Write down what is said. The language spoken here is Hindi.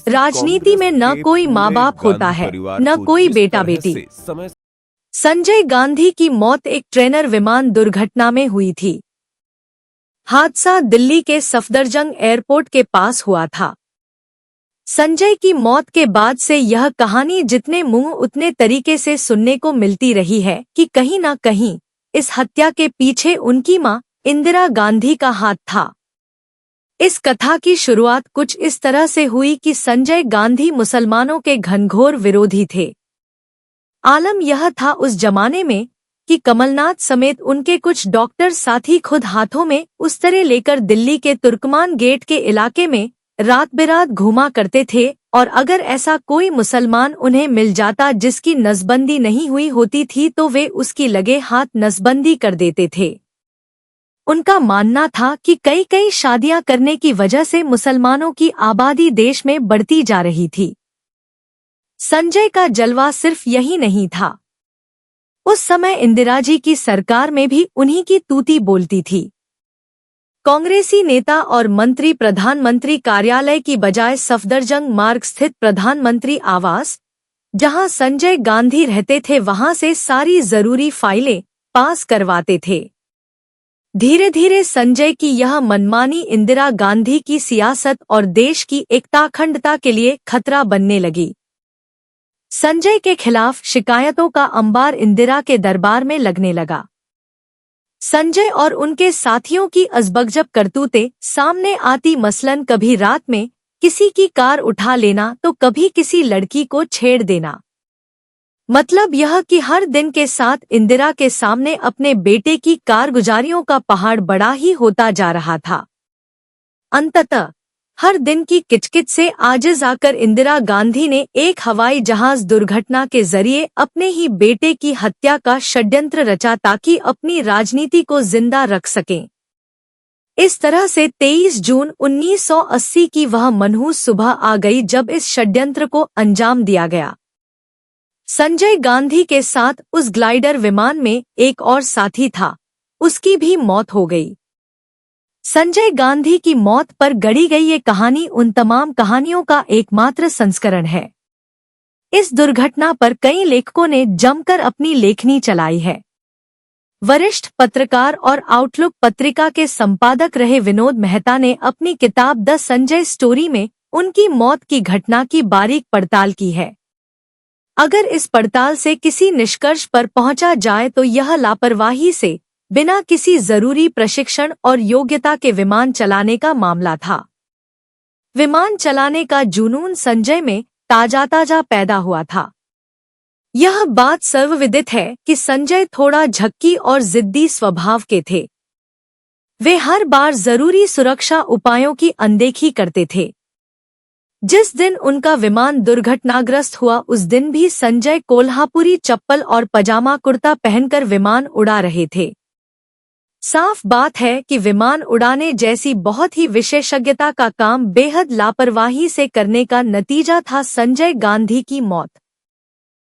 राजनीति में न कोई माँ बाप होता है, न कोई बेटा बेटी। संजय गांधी की मौत एक ट्रेनर विमान दुर्घटना में हुई थी। हादसा दिल्ली के सफदरजंग एयरपोर्ट के पास हुआ था। संजय की मौत के बाद से यह कहानी जितने मुंह उतने तरीके से सुनने को मिलती रही है कि कहीं न कहीं इस हत्या के पीछे उनकी मां इंदिरा गांधी का हाथ था। इस कथा की शुरुआत कुछ इस तरह से हुई कि संजय गांधी मुसलमानों के घनघोर विरोधी थे। आलम यह था उस जमाने में कि कमलनाथ समेत उनके कुछ डॉक्टर साथी खुद हाथों में उस तरह लेकर दिल्ली के तुर्कमान गेट के इलाके में रात बेरात घूमा करते थे, और अगर ऐसा कोई मुसलमान उन्हें मिल जाता जिसकी नसबंदी नहीं हुई होती थी तो वे उसकी लगे हाथ नसबंदी कर देते थे। उनका मानना था कि कई कई शादियां करने की वजह से मुसलमानों की आबादी देश में बढ़ती जा रही थी। संजय का जलवा सिर्फ यही नहीं था, उस समय इंदिरा जी की सरकार में भी उन्हीं की तूती बोलती थी। कांग्रेसी नेता और मंत्री प्रधानमंत्री कार्यालय की बजाय सफदरजंग मार्ग स्थित प्रधानमंत्री आवास, जहां संजय गांधी रहते थे, वहां से सारी जरूरी फाइलें पास करवाते थे। धीरे धीरे संजय की यह मनमानी इंदिरा गांधी की सियासत और देश की एकता अखंडता के लिए खतरा बनने लगी। संजय के खिलाफ शिकायतों का अंबार इंदिरा के दरबार में लगने लगा। संजय और उनके साथियों की अजबगजब करतूतें सामने आती, मसलन कभी रात में किसी की कार उठा लेना तो कभी किसी लड़की को छेड़ देना। मतलब यह कि हर दिन के साथ इंदिरा के सामने अपने बेटे की कारगुजारियों का पहाड़ बड़ा ही होता जा रहा था। अंततः हर दिन की किचकिच से आजिज आकर इंदिरा गांधी ने एक हवाई जहाज दुर्घटना के जरिए अपने ही बेटे की हत्या का षड्यंत्र रचा ताकि अपनी राजनीति को जिंदा रख सकें। इस तरह से 23 जून 1980 की वह मनहूस सुबह आ गई जब इस षड्यंत्र को अंजाम दिया गया। संजय गांधी के साथ उस ग्लाइडर विमान में एक और साथी था, उसकी भी मौत हो गई। संजय गांधी की मौत पर गढ़ी गई ये कहानी उन तमाम कहानियों का एकमात्र संस्करण है। इस दुर्घटना पर कई लेखकों ने जमकर अपनी लेखनी चलाई है। वरिष्ठ पत्रकार और आउटलुक पत्रिका के संपादक रहे विनोद मेहता ने अपनी किताब द संजय स्टोरी में उनकी मौत की घटना की बारीक पड़ताल की है। अगर इस पड़ताल से किसी निष्कर्ष पर पहुंचा जाए तो यह लापरवाही से बिना किसी जरूरी प्रशिक्षण और योग्यता के विमान चलाने का मामला था। विमान चलाने का जुनून संजय में ताजा ताजा पैदा हुआ था। यह बात सर्वविदित है कि संजय थोड़ा झक्की और जिद्दी स्वभाव के थे। वे हर बार जरूरी सुरक्षा उपायों की अनदेखी करते थे। जिस दिन उनका विमान दुर्घटनाग्रस्त हुआ उस दिन भी संजय कोल्हापुरी चप्पल और पजामा कुर्ता पहनकर विमान उड़ा रहे थे। साफ बात है कि विमान उड़ाने जैसी बहुत ही विशेषज्ञता का काम बेहद लापरवाही से करने का नतीजा था संजय गांधी की मौत।